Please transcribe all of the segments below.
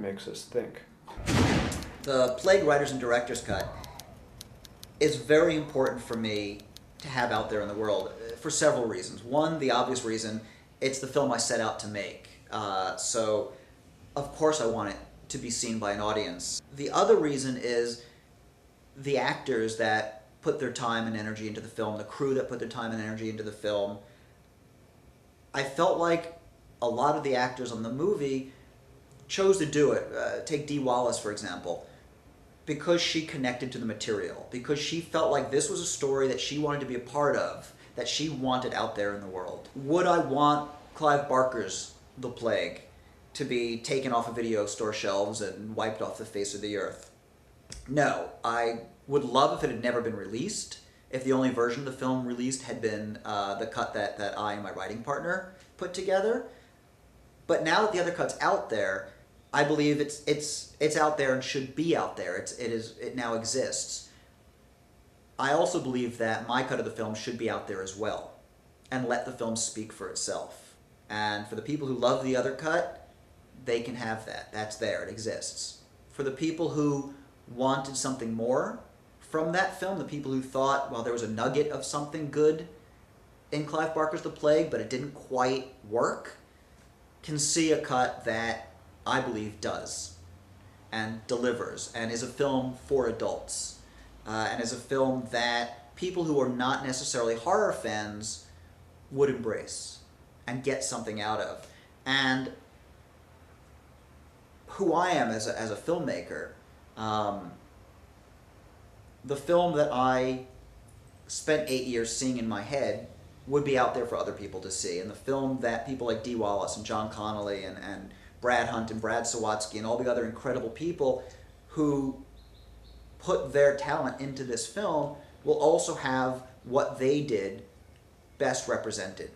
makes us think. The Plague Writers and Director's Cut is very important for me to have out there in the world for several reasons. One, the obvious reason, it's the film I set out to make. So, of course I want it to be seen by an audience. The other reason is the actors that put their time and energy into the film, the crew that put their time and energy into the film. I felt like a lot of the actors on the movie chose to do it. Take Dee Wallace, for example, because she connected to the material, because she felt like this was a story that she wanted to be a part of, that she wanted out there in the world. Would I want Clive Barker's The Plague to be taken off of video store shelves and wiped off the face of the earth? No. I would love if it had never been released, if the only version of the film released had been the cut that I and my writing partner put together. But now that the other cut's out there, I believe it's out there and should be out there. It now exists. I also believe that my cut of the film should be out there as well, and let the film speak for itself. And for the people who love the other cut, they can have that. That's there. It exists. For the people who wanted something more from that film, the people who thought, well, there was a nugget of something good in Clive Barker's The Plague, but it didn't quite work, can see a cut that I believe does and delivers and is a film for adults and is a film that people who are not necessarily horror fans would embrace and get something out of. And who I am as a filmmaker, the film that I spent 8 years seeing in my head would be out there for other people to see. And the film that people like Dee Wallace and John Connolly and Brad Hunt and Brad Sawatsky and all the other incredible people who put their talent into this film will also have what they did best represented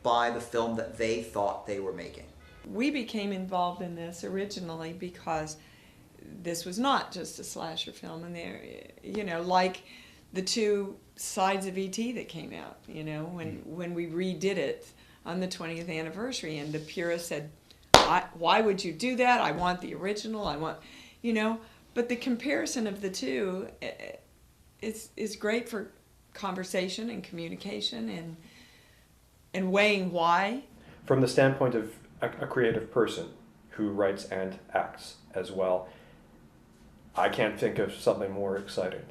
by the film that they thought they were making. We became involved in this originally because this was not just a slasher film, and there, like the two sides of E.T. that came out, when we redid it on the 20th anniversary, and the purists said, why would you do that? I want the original, but the comparison of the two is great for conversation and communication and weighing why. From the standpoint of a creative person who writes and acts as well, I can't think of something more exciting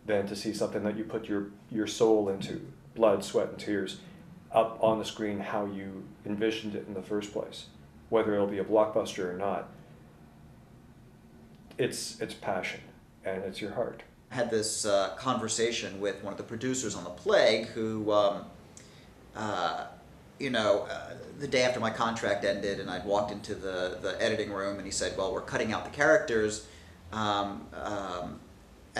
than to see something that you put your soul into, blood, sweat, and tears, up on the screen how you envisioned it in the first place. Whether it'll be a blockbuster or not, it's passion, and it's your heart. I had this conversation with one of the producers on The Plague who, the day after my contract ended and I'd walked into the editing room and he said, well, we're cutting out the characters and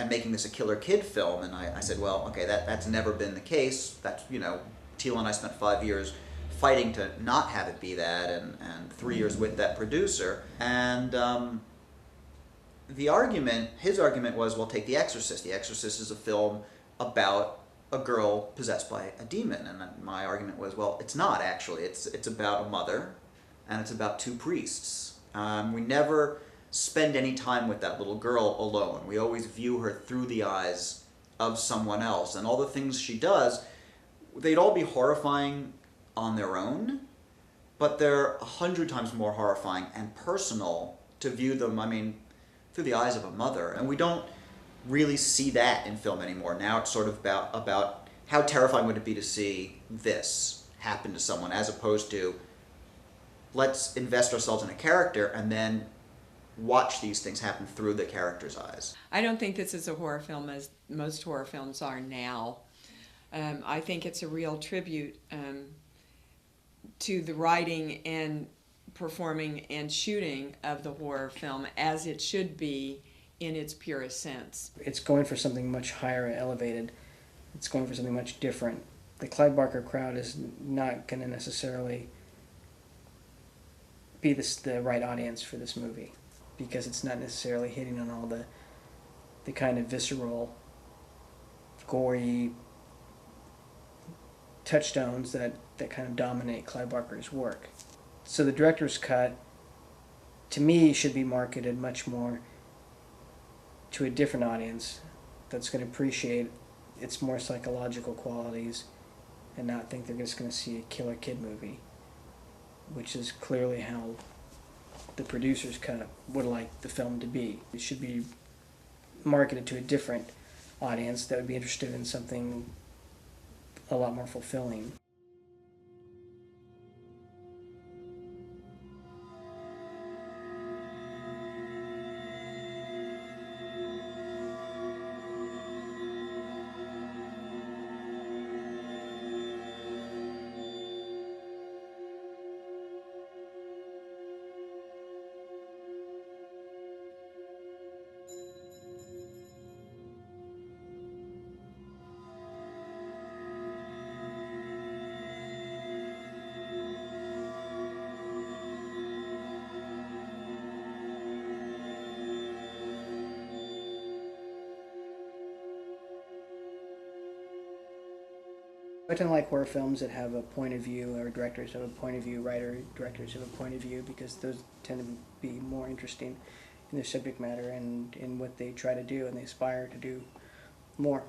making this a killer kid film. And I said, well, okay, that's never been the case. That's, Teal and I spent 5 years fighting to not have it be that, and 3 years with that producer. And his argument was, well, take The Exorcist. The Exorcist is a film about a girl possessed by a demon. And my argument was, well, it's not actually. It's about a mother, and it's about two priests. We never spend any time with that little girl alone. We always view her through the eyes of someone else. And all the things she does, they'd all be horrifying on their own, but they're 100 times more horrifying and personal to view them, through the eyes of a mother. And we don't really see that in film anymore. Now it's sort of about how terrifying would it be to see this happen to someone, as opposed to let's invest ourselves in a character and then watch these things happen through the character's eyes. I don't think this is a horror film as most horror films are now. I think it's a real tribute to the writing and performing and shooting of the horror film as it should be in its purest sense. It's going for something much higher and elevated. It's going for something much different. The Clive Barker crowd is not going to necessarily be the right audience for this movie, because it's not necessarily hitting on all the kind of visceral, gory touchstones that kind of dominate Clive Barker's work. So the director's cut to me, should be marketed much more to a different audience that's going to appreciate its more psychological qualities and not think they're just going to see a killer kid movie, which is clearly how the producers kind of would like the film to be. It should be marketed to a different audience that would be interested in something a lot more fulfilling. I tend to like horror films that have a point of view, or directors have a point of view, directors have a point of view, because those tend to be more interesting in their subject matter and in what they try to do, and they aspire to do more.